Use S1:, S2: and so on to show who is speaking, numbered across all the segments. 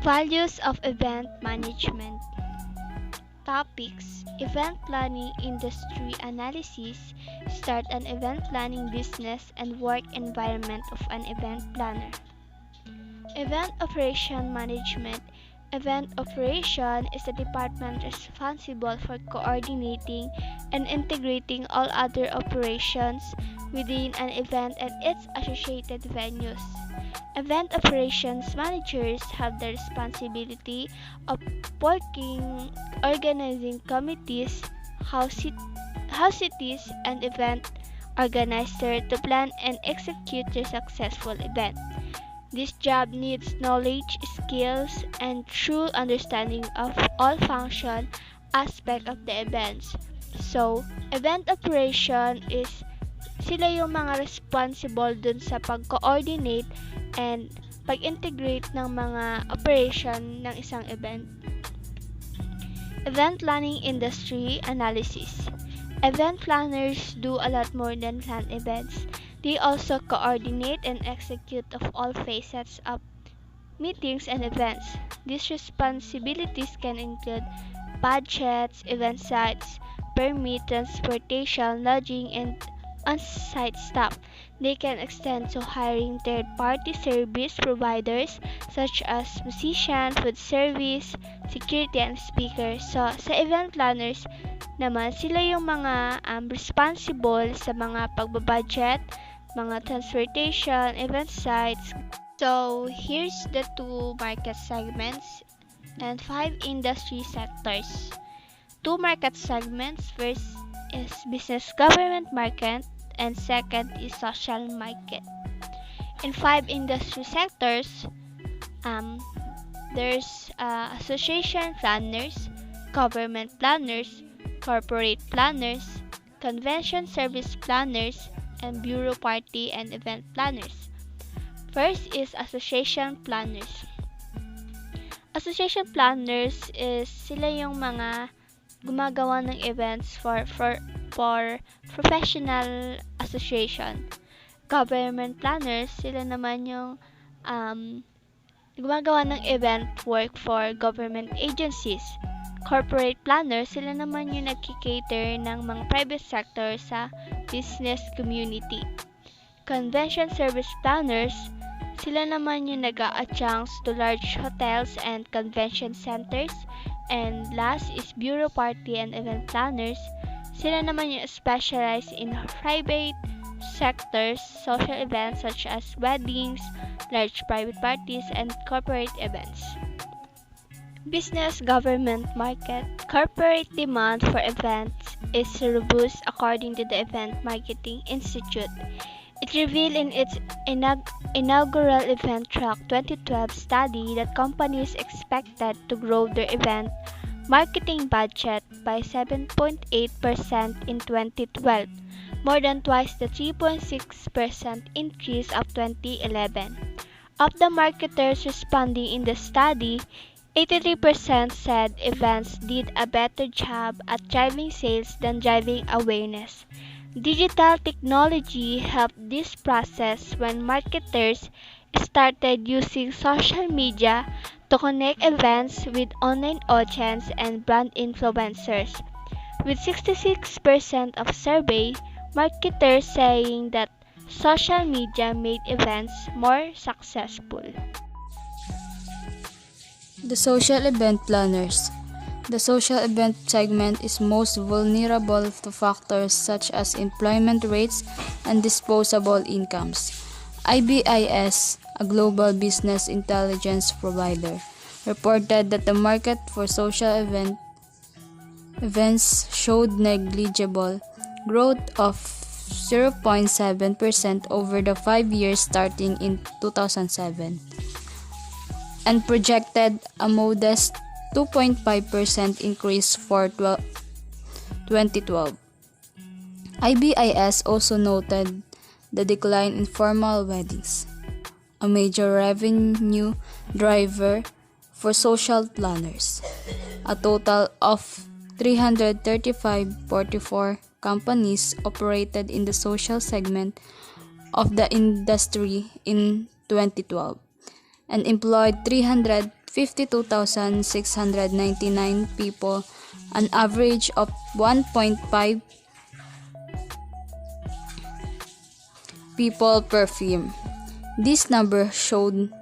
S1: Values of event management. Topics: Event planning industry analysis. Start an event planning business and work environment of an event planner. Event operation management. Event operation is the department responsible for coordinating and integrating all other operations within an event and its associated venues. Event operations managers have the responsibility of organizing committees, house cities, and event organizers to plan and execute their successful event. This job needs knowledge, skills, and true understanding of all function aspect of the events. So, event operation is sila yung mga responsible dun sa pag-coordinate and pag-integrate ng mga operation ng isang event. Event planning industry analysis. Event planners do a lot more than plan events. They also coordinate and execute of all facets of meetings and events. These responsibilities can include budgets, event sites, permit, transportation, lodging, and on-site staff. They can extend to hiring third-party service providers such as musician, food service, security, and speakers. So, sa event planners naman, sila yung mga responsible sa mga pagbabudget, mga transportation, event sites. So, here's the 2 market segments and 5 industry sectors. 2 market segments. First is business government market and second is social market. In 5 industry sectors, there's association planners, government planners, corporate planners, convention service planners, and bureau party and event planners. First is association planners. Association planners is sila yung mga gumagawa ng events for professional association. Government planners, sila naman yung gumagawa ng event work for government agencies. Corporate planners, sila naman yung nagkikater ng mga private sector sa business community. Convention service planners, sila naman yung nag-a-adjuncts to large hotels and convention centers. And last is bureau party and event planners. Sila naman yung specialized in private sectors, social events such as weddings, large private parties, and corporate events. Business government market. Corporate demand for events is robust according to the Event Marketing Institute. It revealed in its inaugural Event Track 2012 study that companies expected to grow their event marketing budget by 7.8% in 2012, more than twice the 3.6% increase of 2011. Of the marketers responding in the study, 83% said events did a better job at driving sales than driving awareness. Digital technology helped this process when marketers started using social media to connect events with online audience and brand influencers, with 66% of survey marketers saying that social media made events more successful.
S2: The social event planners. The social event segment is most vulnerable to factors such as employment rates and disposable incomes. IBIS, a global business intelligence provider, reported that the market for social events showed negligible growth of 0.7% over the 5 years starting in 2007. And projected a modest 2.5% increase for 2012. IBIS also noted the decline in formal weddings, a major revenue driver for social planners. A total of 344 companies operated in the social segment of the industry in 2012. and employed 352,699 people, an average of 1.5 people per firm. This number showed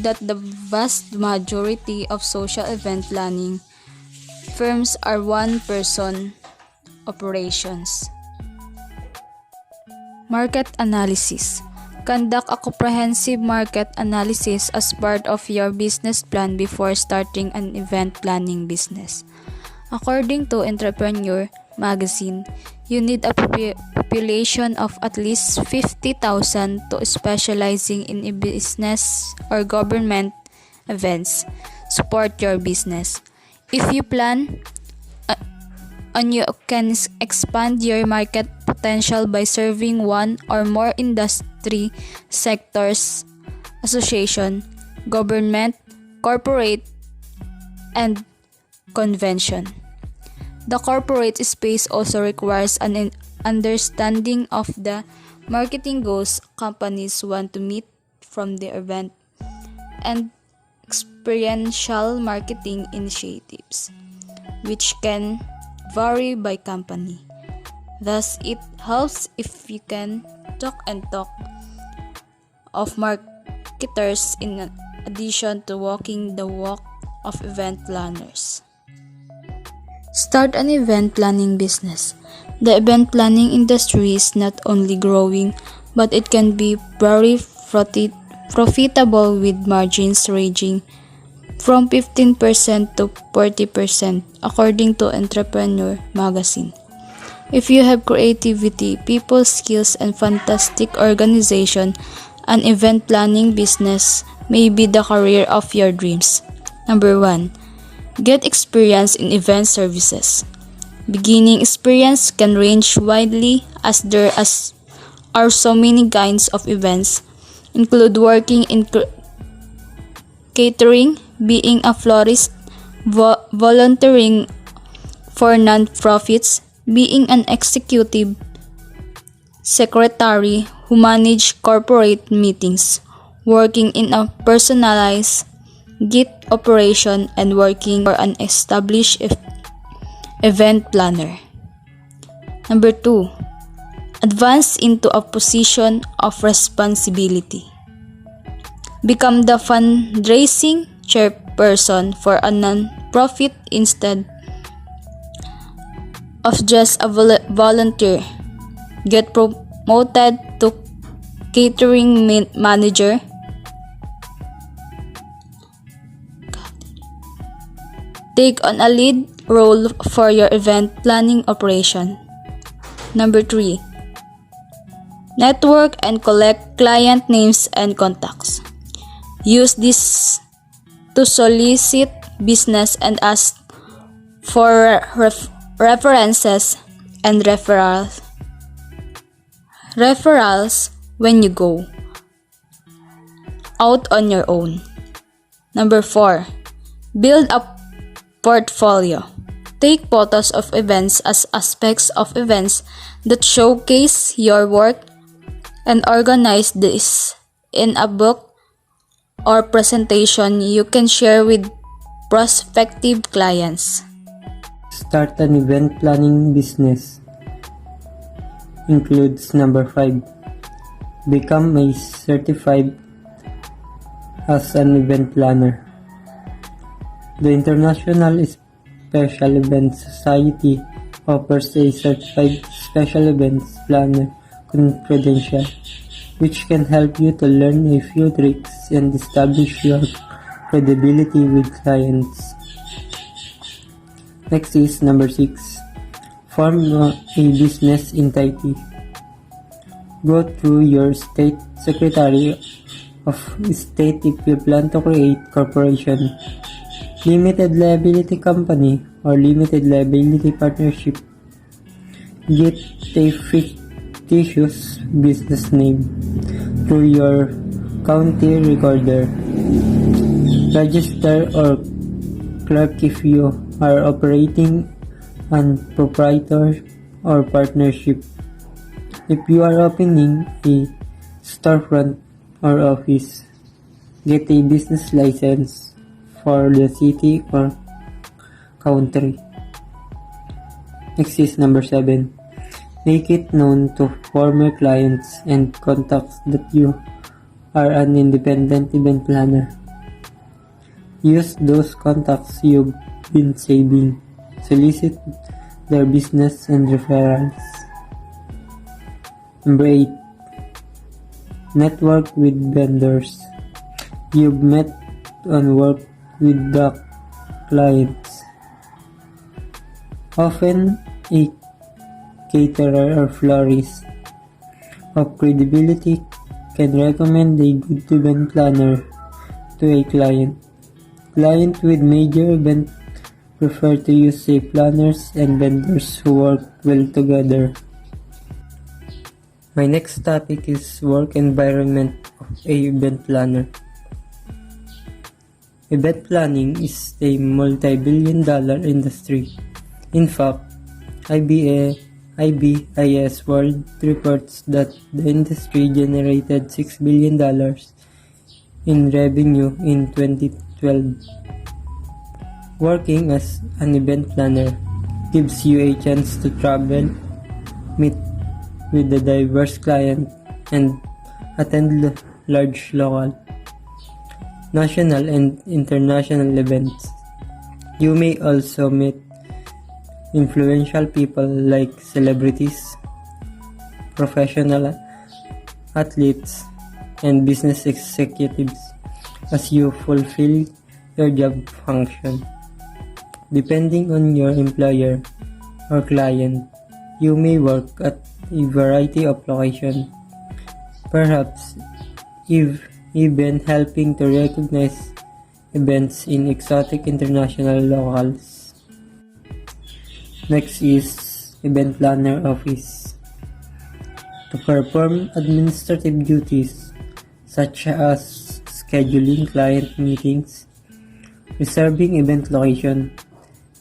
S2: that the vast majority of social event planning firms are one-person operations. Market analysis. Conduct a comprehensive market analysis as part of your business plan before starting an event planning business. According to Entrepreneur magazine, you need a population of at least 50,000 to specializing in a business or government events. Support your business. If you plan and you can expand your market potential by serving one or more industry sectors, association, government, corporate, and convention. The corporate space also requires an understanding of the marketing goals companies want to meet from the event and experiential marketing initiatives, which can vary by company. Thus, it helps if you can talk of marketers in addition to walking the walk of event planners. Start an event planning business. The event planning industry is not only growing, but it can be very profitable with margins ranging from 15% to 40%, according to Entrepreneur magazine. If you have creativity, people skills, and fantastic organization, an event planning business may be the career of your dreams. Number 1. Get experience in event services. Beginning experience can range widely as there are so many kinds of events, include working in catering, being a florist, volunteering for non-profits, being an executive secretary who manage corporate meetings, working in a personalized gig operation, and working for an established event planner. Number 2. Advance into a position of responsibility. Become the fundraising chairperson for a non-profit instead of just a volunteer. Get promoted to catering manager. Take on a lead role for your event planning operation. Number 3. Network and collect client names and contacts. Use this to solicit business and ask for references and referrals when you go out on your own. Number 4. Build a portfolio. Take photos of events as aspects of events that showcase your work and organize this in a book or presentation you can share with prospective clients.
S3: Start an event planning business includes number 5. Become a certified as an event planner. The International Special Events Society offers a certified special events planner credential, which can help you to learn a few tricks and establish your credibility with clients. Next is number 6. Form a business entity. Go through your state secretary of state if you plan to create corporation, limited liability company, or limited liability partnership. Get a fictitious business name through your county recorder. Register or clerk if you are operating an proprietor or partnership. If you are opening a storefront or office, Get a business license for the city or country. Next is number 7. Make it known to former clients and contacts that you are an independent event planner. Use those contacts you've been saving. Solicit their business and referrals. Number 8. Network with vendors you've met and worked with the clients. Often, a caterer or florist of credibility can recommend a good event planner to a client. Clients with major events prefer to use safe planners and vendors who work well together. My next topic is work environment of a event planner. Event planning is a multi-billion-dollar industry. In fact, IBIS World reports that the industry generated $6 billion in revenue in 2012. Working as an event planner gives you a chance to travel, meet with a diverse client, and attend large local, national, and international events. You may also meet influential people like celebrities, professional athletes, and business executives as you fulfill your job function. Depending on your employer or client, you may work at a variety of locations, perhaps even helping to recognize events in exotic international locales. Next is Event Planner Office. To perform administrative duties such as scheduling client meetings, reserving event location,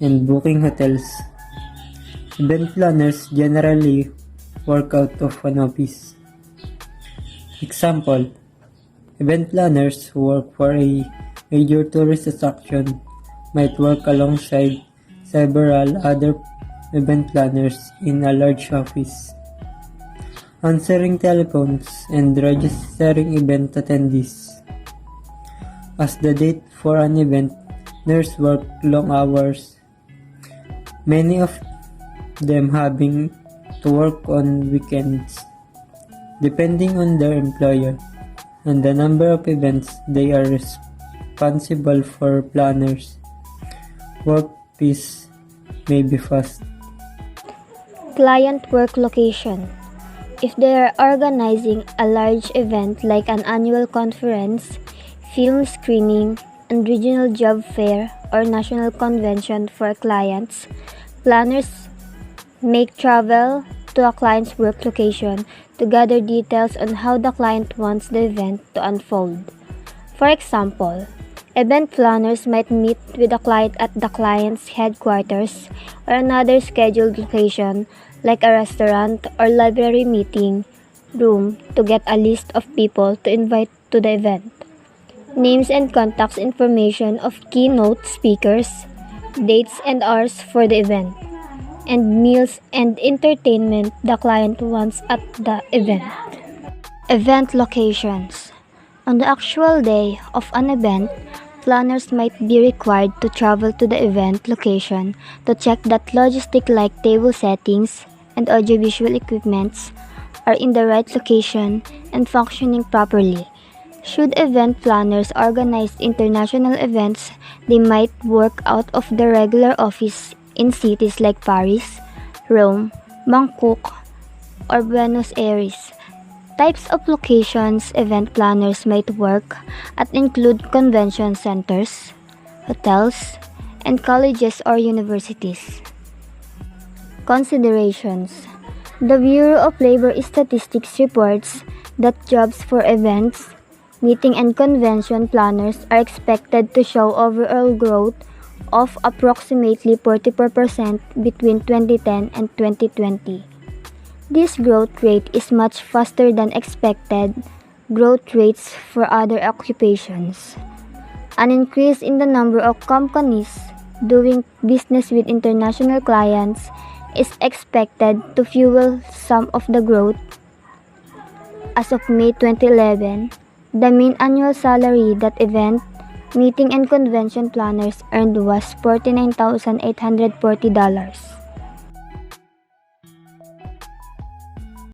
S3: and booking hotels, event planners generally work out of an office. Example, event planners who work for a major tourist attraction might work alongside several other event planners in a large office, answering telephones and registering event attendees. As the date for an event, nurses work long hours, many of them having to work on weekends. Depending on their employer and the number of events they are responsible for, planners' work pace may be fast.
S4: Client work location. If they are organizing a large event like an annual conference, film screening, and regional job fair or national convention for clients, planners make travel to a client's work location to gather details on how the client wants the event to unfold. For example, event planners might meet with a client at the client's headquarters or another scheduled location like a restaurant or library meeting room to get a list of people to invite to the event, names and contacts information of keynote speakers, dates and hours for the event, and meals and entertainment the client wants at the event. Event locations. On the actual day of an event, planners might be required to travel to the event location to check that logistic like table settings and audiovisual equipments are in the right location and functioning properly. Should event planners organize international events, they might work out of the regular office in cities like Paris, Rome, Bangkok, or Buenos Aires. Types of locations event planners might work at include convention centers, hotels, and colleges or universities. Considerations. The Bureau of Labor Statistics reports that jobs for events, meeting and convention planners are expected to show overall growth of approximately 44% between 2010 and 2020. This growth rate is much faster than expected growth rates for other occupations. An increase in the number of companies doing business with international clients is expected to fuel some of the growth. As of May 2011, the mean annual salary that event, meeting and convention planners earned was $49,840.